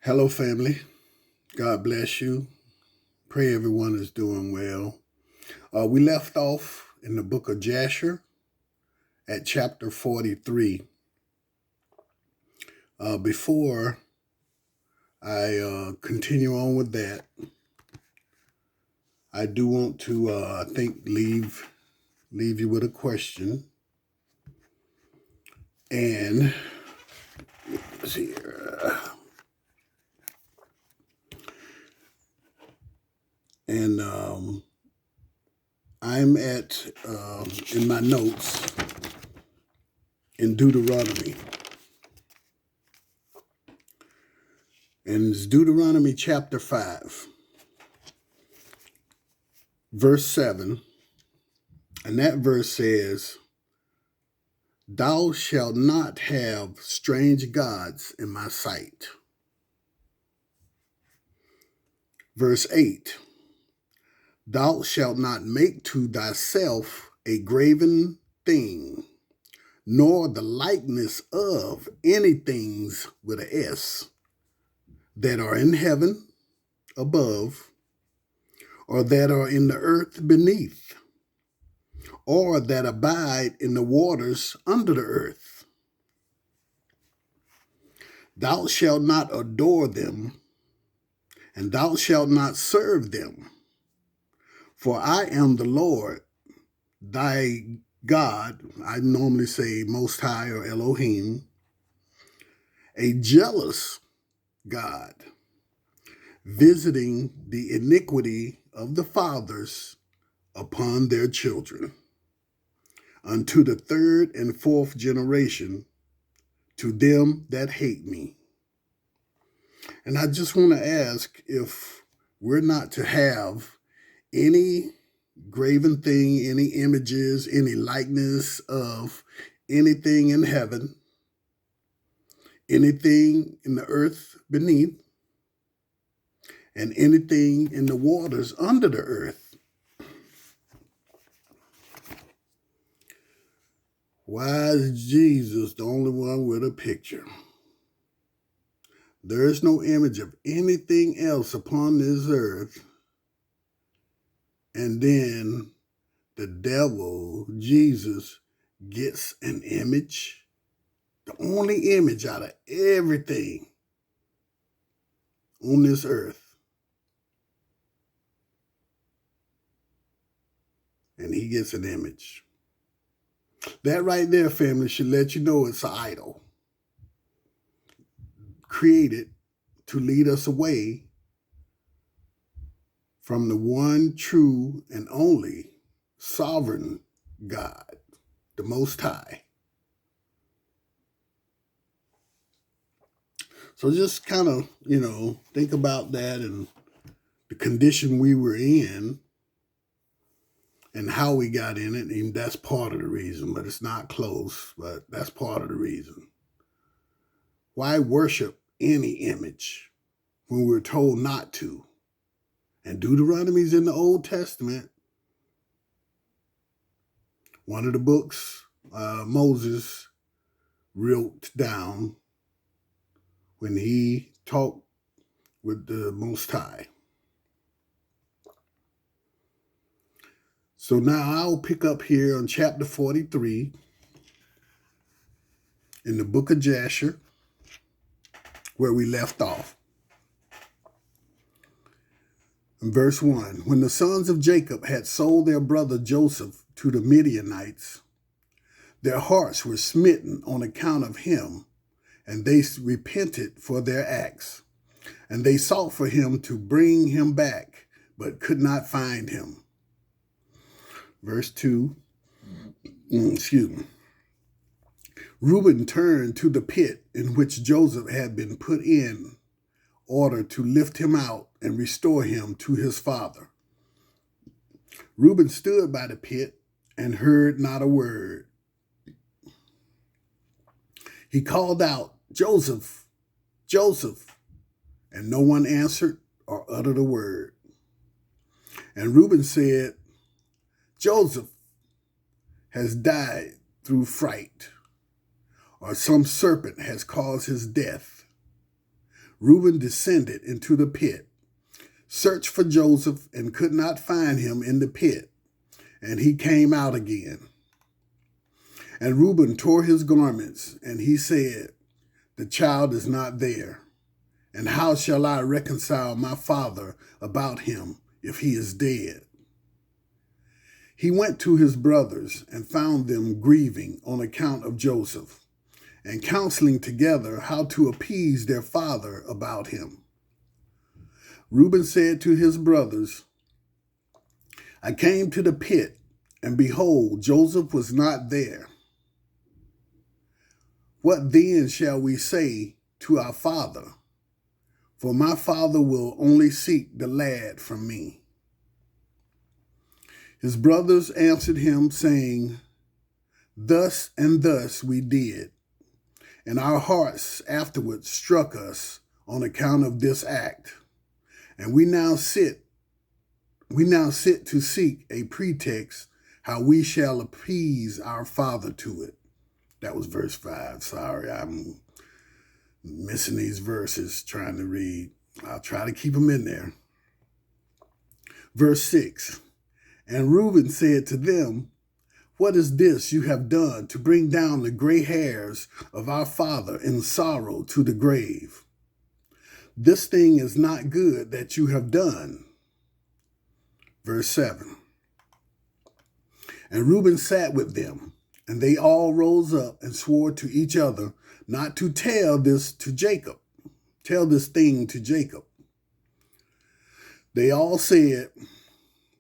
Hello, family. God bless you. Pray everyone is doing well. We left off in the book of Jasher at chapter 43. Before I continue on with that, I do want to, leave you with a question. And let's see here. And I'm at in my notes in Deuteronomy. And it's Deuteronomy chapter 5, verse 7. And that verse says, "Thou shalt not have strange gods in my sight." Verse 8, "Thou shalt not make to thyself a graven thing, nor the likeness of any things with an S that are in heaven above, or that are in the earth beneath, or that abide in the waters under the earth. Thou shalt not adore them, and thou shalt not serve them. For I am the Lord, thy God," I normally say Most High or Elohim, "a jealous God, visiting the iniquity of the fathers upon their children, unto the third and fourth generation, to them that hate me." And I just want to ask if we're not to have any graven thing, any images, any likeness of anything in heaven, anything in the earth beneath, and anything in the waters under the earth. Why is Jesus the only one with a picture? There is no image of anything else upon this earth. And then the devil, Jesus, gets an image, the only image out of everything on this earth. And he gets an image. That right there, family, should let you know it's an idol created to lead us away from the one true and only sovereign God, the Most High. So just kind of, think about that and the condition we were in and how we got in it. And that's part of the reason, but it's not close, but that's part of the reason. Why worship any image when we're told not to? And Deuteronomy's in the Old Testament. One of the books Moses wrote down when he talked with the Most High. So now I'll pick up here on chapter 43 in the book of Jasher, where we left off. In verse 1, "When the sons of Jacob had sold their brother Joseph to the Midianites, their hearts were smitten on account of him, and they repented for their acts. And they sought for him to bring him back, but could not find him." Verse 2, "Reuben turned to the pit in which Joseph had been put in order to lift him out and restore him to his father. Reuben stood by the pit and heard not a word. He called out, 'Joseph, Joseph,' and no one answered or uttered a word. And Reuben said, 'Joseph has died through fright, or some serpent has caused his death.' Reuben descended into the pit, searched for Joseph, and could not find him in the pit, and he came out again. And Reuben tore his garments, and he said, "The child is not there. And how shall I reconcile my father about him if he is dead?" He went to his brothers and found them grieving on account of Joseph, and counseling together how to appease their father about him. Reuben said to his brothers, "I came to the pit, and behold, Joseph was not there. What then shall we say to our father? For my father will only seek the lad from me." His brothers answered him, saying, "Thus and thus we did, and our hearts afterwards struck us on account of this act, and we now sit to seek a pretext how we shall appease our father to it." That was verse 5. Sorry, I'm missing these verses trying to read. I'll try to keep them in there. Verse 6. And Reuben said to them, "What is this you have done to bring down the gray hairs of our father in sorrow to the grave? This thing is not good that you have done." Verse 7. And Reuben sat with them, and they all rose up and swore to each other not to tell this thing to Jacob. They all said,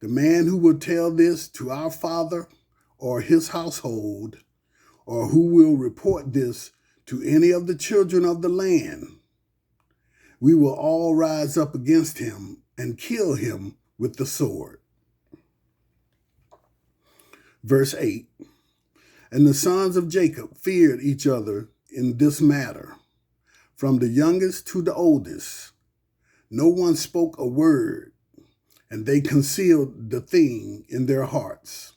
"The man who will tell this to our father or his household, or who will report this to any of the children of the land, we will all rise up against him and kill him with the sword." Verse 8. And the sons of Jacob feared each other in this matter, from the youngest to the oldest. No one spoke a word, and they concealed the thing in their hearts.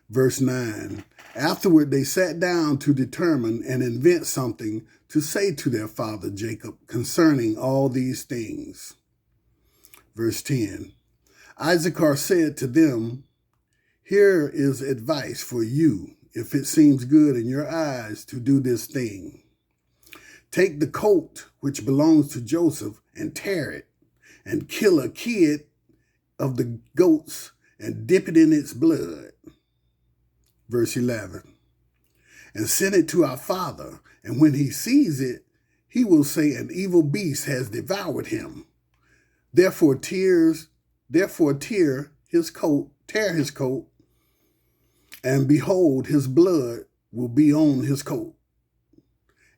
Verse 9. Afterward they sat down to determine and invent something to say to their father Jacob concerning all these things. Verse 10. Issachar said to them, "Here is advice for you, if it seems good in your eyes to do this thing. Take the coat which belongs to Joseph and tear it, and kill a kid of the goats and dip it in its blood." Verse 11. And send it to our father, and when he sees it, he will say, "An evil beast has devoured him." Therefore tear his coat, and behold, his blood will be on his coat.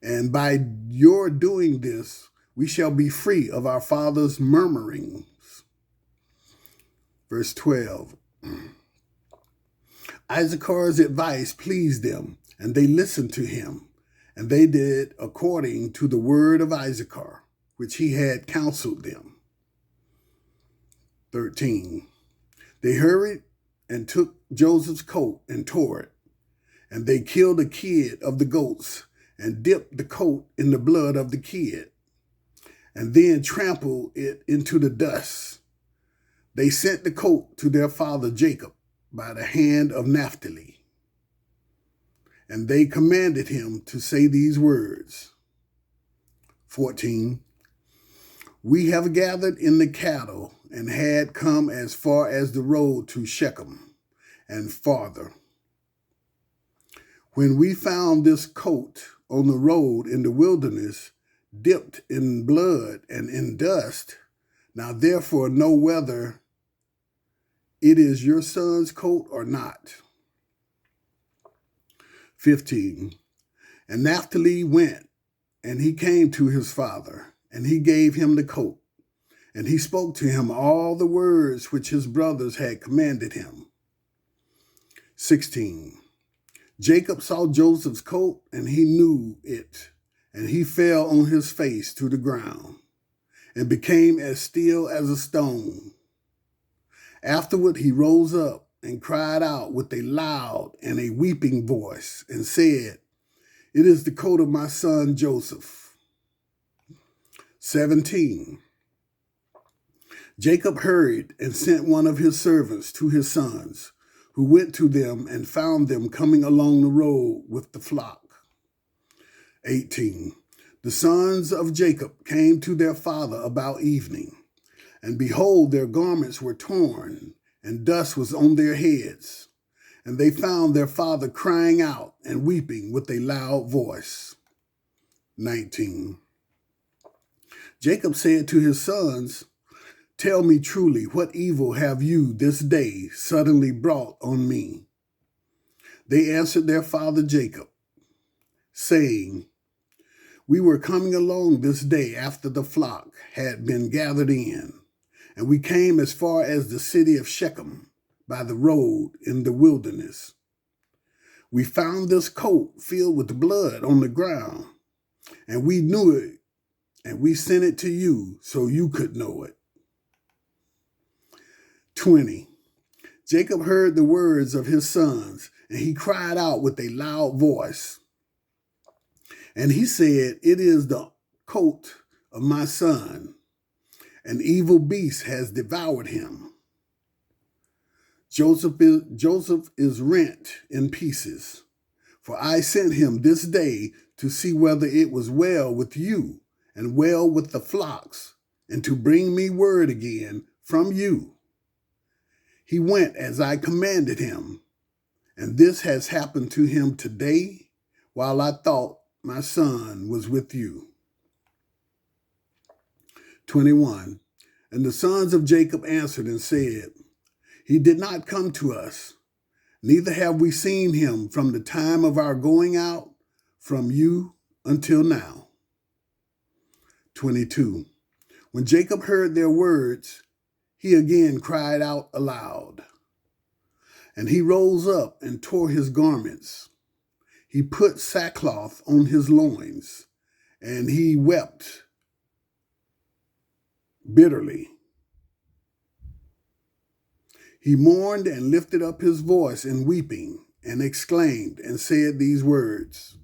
And by your doing this, we shall be free of our father's murmurings. Verse 12. Issachar's advice pleased them, and they listened to him, and they did according to the word of Issachar, which he had counseled them. 13. They hurried and took Joseph's coat and tore it, and they killed a kid of the goats and dipped the coat in the blood of the kid, and then trampled it into the dust. They sent the coat to their father Jacob by the hand of Naphtali, and they commanded him to say these words. 14. We have gathered in the cattle and had come as far as the road to Shechem and farther. When we found this coat on the road in the wilderness, dipped in blood and in dust, now therefore know whether it is your son's coat or not. 15. And Naphtali went, and he came to his father, and he gave him the coat, and he spoke to him all the words which his brothers had commanded him. 16. Jacob saw Joseph's coat, and he knew it, and he fell on his face to the ground, and became as still as a stone. Afterward he rose up and cried out with a loud and a weeping voice, and said, "It is the coat of my son Joseph." 17. Jacob hurried and sent one of his servants to his sons, who went to them and found them coming along the road with the flock. 18. The sons of Jacob came to their father about evening, and behold, their garments were torn, and dust was on their heads. And they found their father crying out and weeping with a loud voice. 19. Jacob said to his sons, "Tell me truly, what evil have you this day suddenly brought on me?" They answered their father Jacob, saying, "We were coming along this day after the flock had been gathered in, and we came as far as the city of Shechem by the road in the wilderness. We found this coat filled with blood on the ground, and we knew it, and we sent it to you so you could know it." 20. Jacob heard the words of his sons, and he cried out with a loud voice. And he said, "It is the coat of my son. An evil beast has devoured him. Joseph is rent in pieces. For I sent him this day to see whether it was well with you and well with the flocks, and to bring me word again from you. He went as I commanded him, and this has happened to him today, while I thought my son was with you." 21. And the sons of Jacob answered and said, "He did not come to us, neither have we seen him from the time of our going out from you until now." 22. When Jacob heard their words, he again cried out aloud. And he rose up and tore his garments. He put sackcloth on his loins, and he wept bitterly. He mourned and lifted up his voice in weeping, and exclaimed and said these words.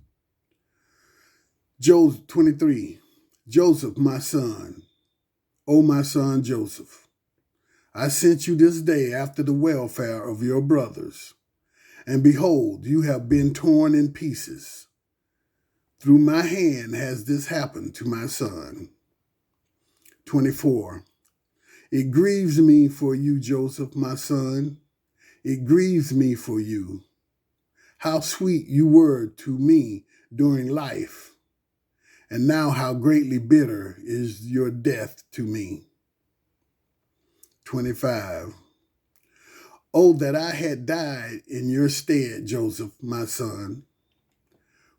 23. Joseph, my son, O my son Joseph, I sent you this day after the welfare of your brothers, and behold, you have been torn in pieces. Through my hand has this happened to my son. 24. It grieves me for you, Joseph, my son. It grieves me for you. How sweet you were to me during life, and now how greatly bitter is your death to me. 25. Oh, that I had died in your stead, Joseph, my son,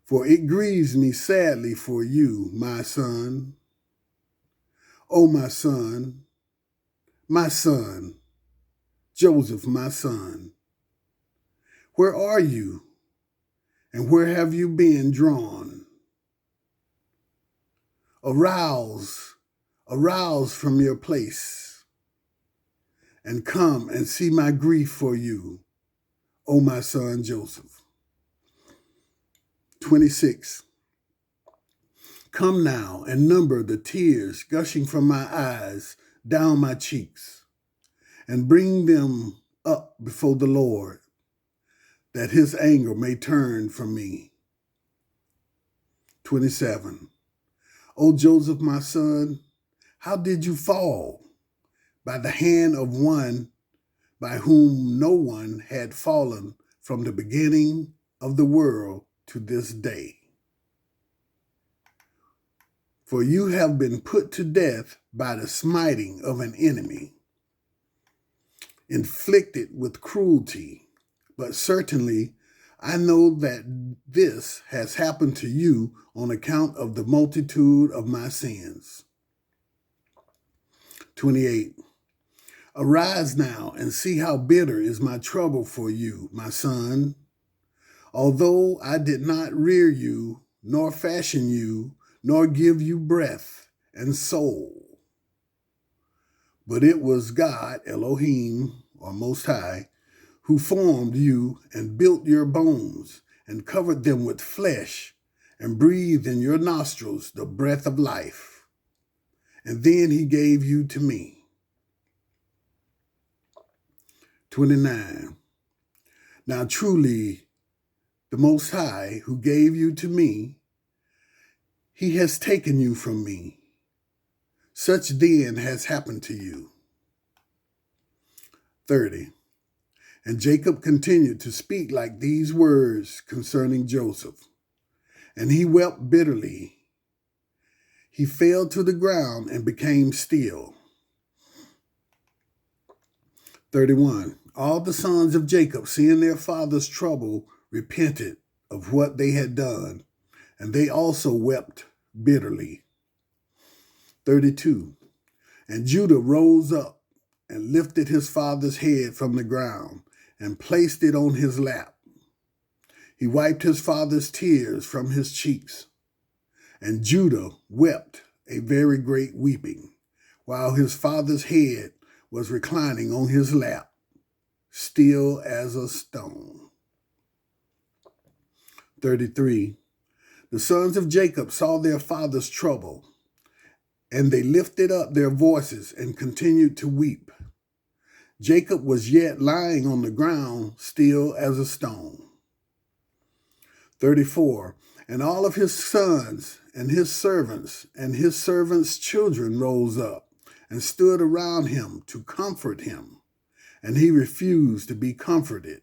for it grieves me sadly for you, my son. Oh, my son, Joseph, my son, where are you, and where have you been drawn? Arouse from your place, and come and see my grief for you, O my son Joseph. 26. Come now and number the tears gushing from my eyes down my cheeks, and bring them up before the Lord, that his anger may turn from me. 27. O Joseph, my son, how did you fall? By the hand of one by whom no one had fallen from the beginning of the world to this day. For you have been put to death by the smiting of an enemy, inflicted with cruelty, but certainly I know that this has happened to you on account of the multitude of my sins. 28. Arise now and see how bitter is my trouble for you, my son. Although I did not rear you, nor fashion you, nor give you breath and soul, but it was God, Elohim, or Most High, who formed you and built your bones and covered them with flesh and breathed in your nostrils the breath of life. and then he gave you to me. 29. Now truly, the Most High, who gave you to me, he has taken you from me. Such then has happened to you. 30. And Jacob continued to speak like these words concerning Joseph, and he wept bitterly. He fell to the ground and became still. 31. All the sons of Jacob, seeing their father's trouble, repented of what they had done, and they also wept bitterly. 32. And Judah rose up and lifted his father's head from the ground and placed it on his lap. He wiped his father's tears from his cheeks, and Judah wept a very great weeping, while his father's head was reclining on his lap, still as a stone. 33. The sons of Jacob saw their father's trouble, and they lifted up their voices and continued to weep. Jacob was yet lying on the ground, still as a stone. 34. And all of his sons and his servants' children rose up and stood around him to comfort him, and he refused to be comforted.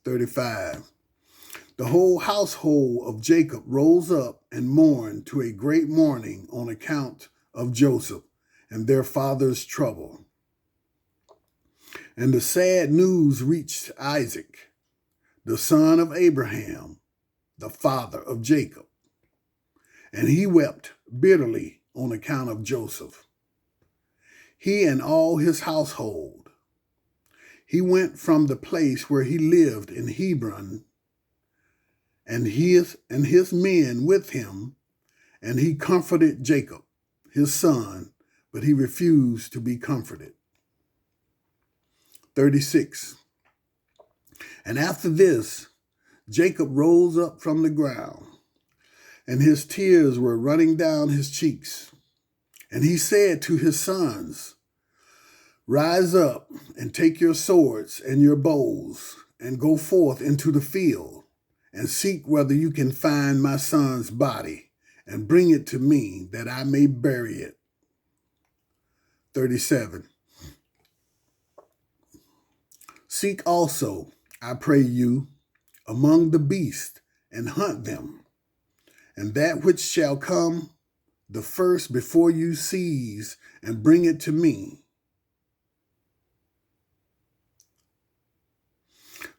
35. The whole household of Jacob rose up and mourned to a great mourning on account of Joseph and their father's trouble. And the sad news reached Isaac, the son of Abraham, the father of Jacob, and he wept bitterly on account of Joseph, he and all his household. He went from the place where he lived in Hebron, and his men with him, and he comforted Jacob, his son, but he refused to be comforted. 36. And after this, Jacob rose up from the ground, and his tears were running down his cheeks. And he said to his sons, Rise up and take your swords and your bows, and go forth into the field, and seek whether you can find my son's body, and bring it to me, that I may bury it. 37. Seek also, I pray you, among the beasts, and hunt them, and that which shall come the first before you seize, and bring it to me.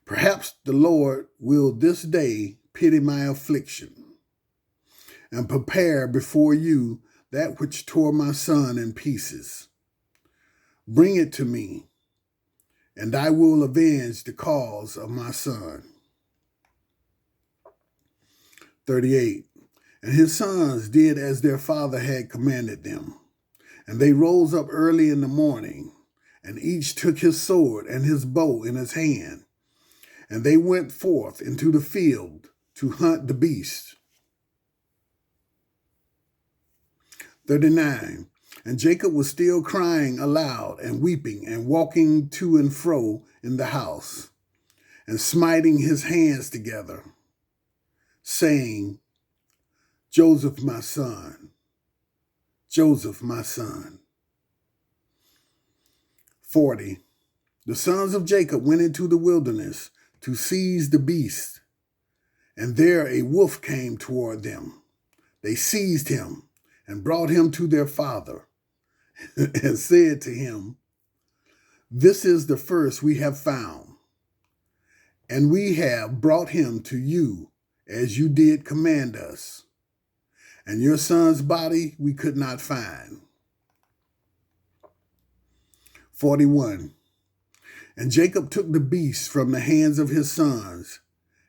Perhaps the Lord will this day pity my affliction, and prepare before you that which tore my son in pieces. Bring it to me, and I will avenge the cause of my son. 38. And his sons did as their father had commanded them. And they rose up early in the morning, and each took his sword and his bow in his hand. And they went forth into the field to hunt the beast. 39. And Jacob was still crying aloud and weeping and walking to and fro in the house, and smiting his hands together, saying, Joseph, my son, Joseph, my son. 40. The sons of Jacob went into the wilderness to seize the beast, and there a wolf came toward them. They seized him and brought him to their father, and said to him, This is the first we have found, and we have brought him to you as you did command us. And your son's body we could not find. 41. And Jacob took the beast from the hands of his sons,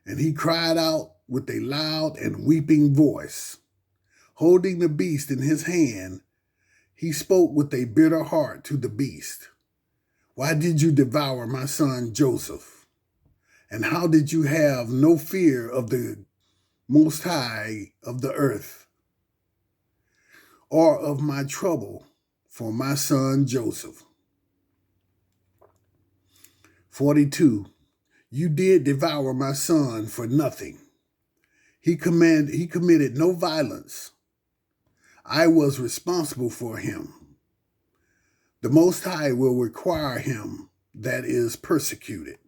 and he cried out with a loud and weeping voice. Holding the beast in his hand, he spoke with a bitter heart to the beast. Why did you devour my son Joseph? And how did you have no fear of the Most High of the earth? or of my trouble for my son Joseph. 42. You did devour my son for nothing. He committed no violence. I was responsible for him. The Most High will require him that is persecuted.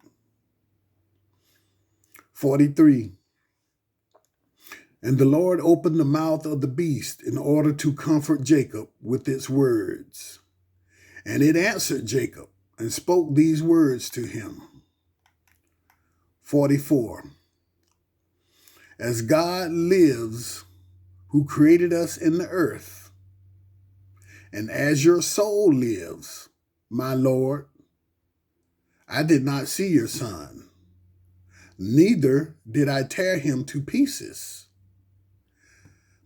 43. And the Lord opened the mouth of the beast in order to comfort Jacob with its words. And it answered Jacob and spoke these words to him. 44. As God lives, who created us in the earth, and as your soul lives, my Lord, I did not see your son, neither did I tear him to pieces.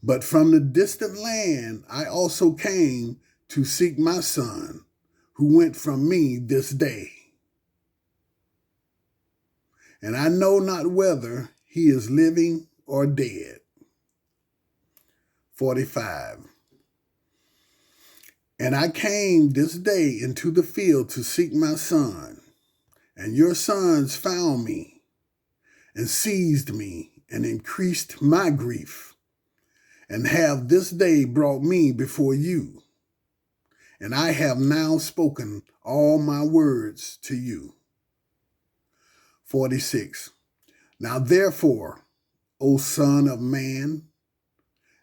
But from the distant land I also came to seek my son, who went from me this day. And I know not whether he is living or dead. 45. And I came this day into the field to seek my son, and your sons found me, and seized me, and increased my grief, and have this day brought me before you. And I have now spoken all my words to you. 46. Now therefore, O Son of Man,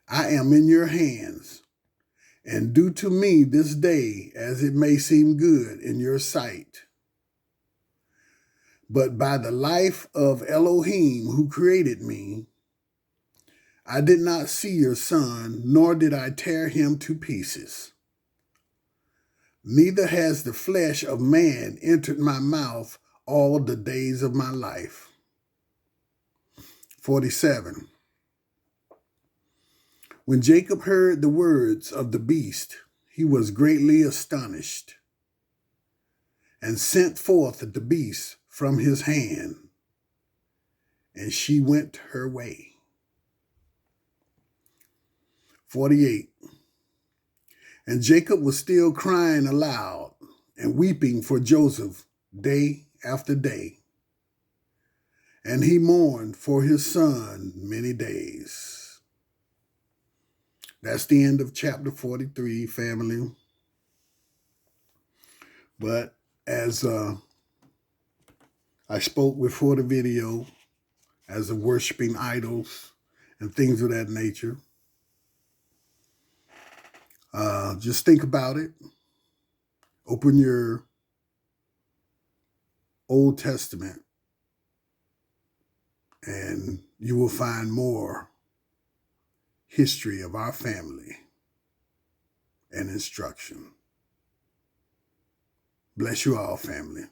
I am in your hands, and do to me this day as it may seem good in your sight. But by the life of Elohim who created me, I did not see your son, nor did I tear him to pieces. Neither has the flesh of man entered my mouth all the days of my life. 47. When Jacob heard the words of the beast, he was greatly astonished, and sent forth the beast from his hand, and she went her way. 48. And Jacob was still crying aloud and weeping for Joseph day after day, and he mourned for his son many days. That's the end of chapter 43, family. But as I spoke before the video, as of worshiping idols and things of that nature, just think about it. Open your Old Testament, and you will find more history of our family and instruction. Bless you all, family.